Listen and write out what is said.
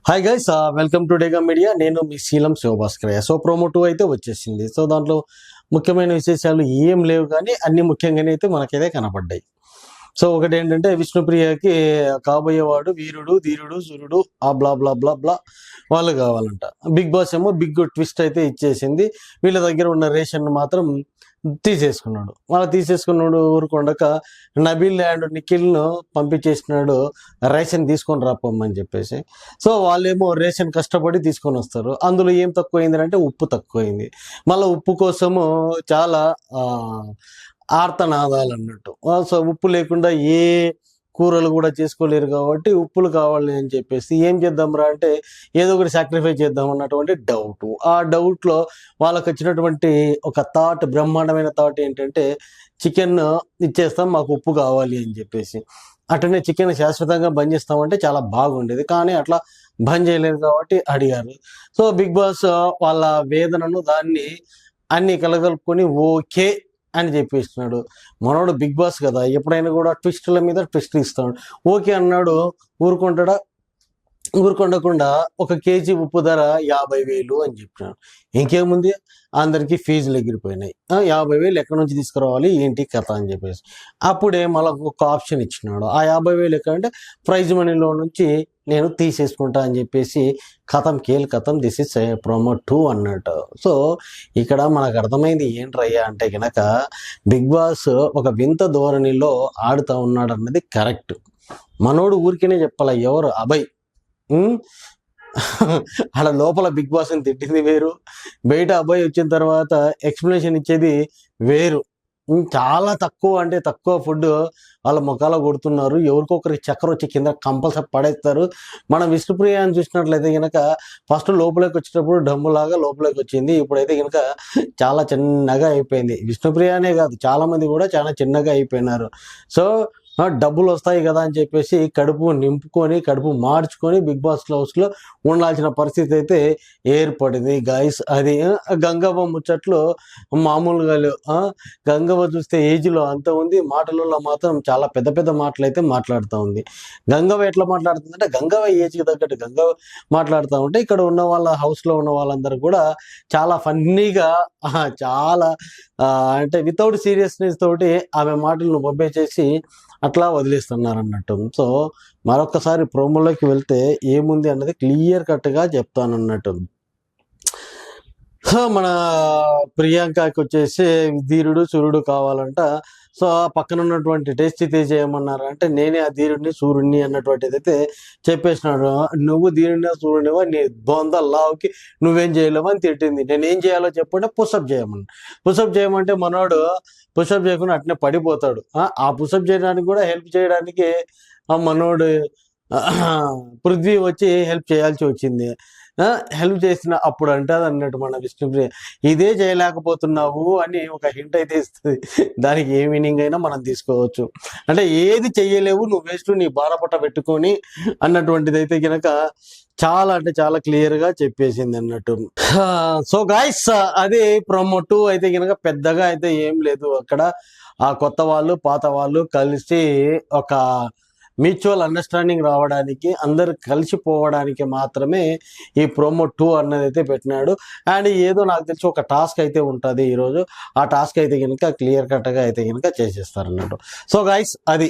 Hi guys, welcome to డేగా media. నేను మీ శీలం శివభాస్కరయ్య. So promo 2 అయితే వచ్చేసింది. సో దాంట్లో ముఖ్యమైన విశేషాలు ఏం లేవు, కానీ అన్ని ముఖ్యంగానే అయితే మనకైతే కనపడ్డాయి. సో ఒకటి ఏంటంటే, విష్ణుప్రియకి కాబోయేవాడు వీరుడు ధీరుడు సూర్యుడు ఆ బ్లా బ్లా బ్లా బ్లా వాళ్ళు కావాలంట. బిగ్ బాస్ ఏమో బిగ్ ట్విస్ట్ అయితే ఇచ్చేసింది. వీళ్ళ దగ్గర ఉన్న రేషన్ మాత్రం తీసేసుకున్నాడు. వాళ్ళ తీసేసుకున్నాడు ఊరుకుండక నబీల్ అండ్ నిఖిల్ను పంపించేసినాడు, రేషన్ తీసుకొని రాపమ్మని చెప్పేసి. సో వాళ్ళేమో రేషన్ కష్టపడి తీసుకొని వస్తారు. అందులో ఏం తక్కువైంది అంటే ఉప్పు తక్కువైంది. మళ్ళీ ఉప్పు కోసము చాలా ఆర్తనాదాలు అన్నట్టు. సో ఉప్పు లేకుండా ఏ కూరలు కూడా చేసుకోలేరు, కాబట్టి ఉప్పులు కావాలి అని చెప్పేసి ఏం చేద్దాంరా అంటే ఏదో ఒకటి సాక్రిఫైస్ చేద్దాం అన్నటువంటి డౌట్. ఆ డౌట్లో వాళ్ళకి వచ్చినటువంటి ఒక థాట్, బ్రహ్మాండమైన థాట్ ఏంటంటే, చికెన్ ఇచ్చేస్తాం, మాకు ఉప్పు కావాలి అని చెప్పేసి. అట్లనే చికెన్ శాశ్వతంగా బంద్ చేస్తామంటే చాలా బాగుండేది, కానీ అట్లా బంద్ చేయలేదు కాబట్టి అడిగారు. సో బిగ్ బాస్ వాళ్ళ వేదనను దాన్ని అన్ని కలగలుపుకొని ఓకే అని చెప్పేస్తున్నాడు. మనోడు బిగ్ బాస్ కదా, ఎప్పుడైనా కూడా ట్విస్టుల మీద ట్విస్ట్ ఇస్తాడు. ఓకే అన్నాడు, ఊరుకుంటాడా? ఊరుకుండకుండా 1 కేజీ ఉప్పు ధర 50,000 అని చెప్పినాడు. ఇంకేముంది, అందరికీ ఫీజులు ఎగిరిపోయినాయి. 50,000 ఎక్కడి నుంచి తీసుకురావాలి ఏంటి కథ అని చెప్పేసి అప్పుడే మళ్ళీ ఒక ఆప్షన్ ఇచ్చినాడు. ఆ 50,000 ఎక్కడంటే ప్రైజ్ మనీలో నుంచి నేను తీసేసుకుంటా అని చెప్పేసి కథం కేల్ కథం, దిస్ ఇస్ ప్రోమో 2 అన్నట్టు. సో ఇక్కడ మనకు అర్థమైంది ఏంట్రయ్యా అంటే గనక, బిగ్ బాస్ ఒక వింత ధోరణిలో ఆడుతూ ఉన్నాడు అన్నది కరెక్ట్. మనోడు ఊరికేనే చెప్పాల, ఎవరు అభయ్ అలా లోపల బిగ్ బాస్ని తిట్టింది వేరు, బయట అబ్బాయి వచ్చిన తర్వాత ఎక్స్ప్లెనేషన్ ఇచ్చేది వేరు. చాలా తక్కువ, అంటే తక్కువ ఫుడ్ వాళ్ళ ముఖాల కొడుతున్నారు. ఎవరికొకరికి చక్కెర వచ్చి కింద కంపల్సరీ పడేస్తారు. మనం విష్ణుప్రియ అని చూసినట్లయితే కనుక ఫస్ట్ లోపలికి వచ్చేటప్పుడు డమ్ములాగా లోపలికి వచ్చింది, ఇప్పుడైతే కనుక చాలా చిన్నగా అయిపోయింది. విష్ణుప్రియనే కాదు, చాలా మంది కూడా చాలా చిన్నగా అయిపోయినారు. సో డబ్బులు వస్తాయి కదా అని చెప్పేసి కడుపు నింపుకొని కడుపు మార్చుకొని బిగ్ బాస్ హౌస్లో ఉండాల్సిన పరిస్థితి అయితే ఏర్పడింది గాయస్. అది గంగవ్వ ముచ్చట్లు మామూలుగా లేవు. గంగవ్వ చూస్తే ఏజ్లో అంత ఉంది, మాటలలో మాత్రం చాలా పెద్ద పెద్ద మాటలు అయితే మాట్లాడుతూ ఉంది. గంగవ్వ ఎట్లా మాట్లాడుతుందంటే, గంగవ్వ ఏజ్కి తగ్గట్టు గంగవ్వ మాట్లాడుతూ ఉంటే ఇక్కడ ఉన్న వాళ్ళ హౌస్లో ఉన్న వాళ్ళందరూ కూడా చాలా ఫన్నీగా, చాలా అంటే వితౌట్ సీరియస్నెస్ తోటి ఆమె మాటలను బొబ్బేసేసి అట్లా వదిలేస్తున్నారు అన్నట్టు. సో మరొకసారి ప్రోమోలోకి వెళ్తే ఏముంది అన్నది క్లియర్ కట్గా చెప్తాను అన్నట్టు. సో మన ప్రియాంకకి వచ్చేసి ధీరుడు సూర్యుడు కావాలంట. సో ఆ పక్కన ఉన్నటువంటి టేస్టీ తేజ్ ఏమన్నారు అంటే, నేనే ఆ ధీరుడిని సూర్యుడిని అన్నటువంటిది అయితే చెప్పేసినాడు. నువ్వు ధీరుడిని సూర్యుడివా, నీ బొంద లావుకి నువ్వేం చేయలేవు అని తిట్టింది. నేను ఏం చేయాలో చెప్పంటే పుషప్ చేయమని. పుషప్ చేయమంటే మనోడు పుషప్ చేయకుండా అట్నే పడిపోతాడు. ఆ పుషప్ చేయడానికి కూడా హెల్ప్ చేయడానికి ఆ మనోడు పృథ్వీ వచ్చి హెల్ప్ చేయాల్సి వచ్చింది. హెల్ప్ చేసిన అప్పుడు అంటది అన్నట్టు మన విష్ణుప్రియ, ఇదే చేయలేకపోతున్నావు అని ఒక హింట్ అయితే ఇస్తుంది. దానికి ఏ మీనింగ్ అయినా మనం తీసుకోవచ్చు. అంటే ఏది చెయ్యలేవు, నువ్వు వేస్ట్, నీ బారపట్ట పెట్టుకొని అన్నటువంటిది అయితే కనుక చాలా అంటే చాలా క్లియర్గా చెప్పేసింది అన్నట్టు. సో గాయస్, అది ప్రోమో 2 అయితే కనుక పెద్దగా అయితే ఏం లేదు. అక్కడ ఆ కొత్త వాళ్ళు పాత వాళ్ళు కలిసి ఒక మ్యూచువల్ అండర్స్టాండింగ్ రావడానికి, అందరు కలిసిపోవడానికి మాత్రమే ఈ ప్రోమో 2 అన్నది అయితే పెట్టినాడు. అండ్ ఏదో నాకు తెలిసి ఒక టాస్క్ అయితే ఉంటుంది ఈరోజు. ఆ టాస్క్ అయితే కనుక క్లియర్ కట్గా అయితే కనుక చేసేస్తారు అన్నట్టు. సో గైస్, అది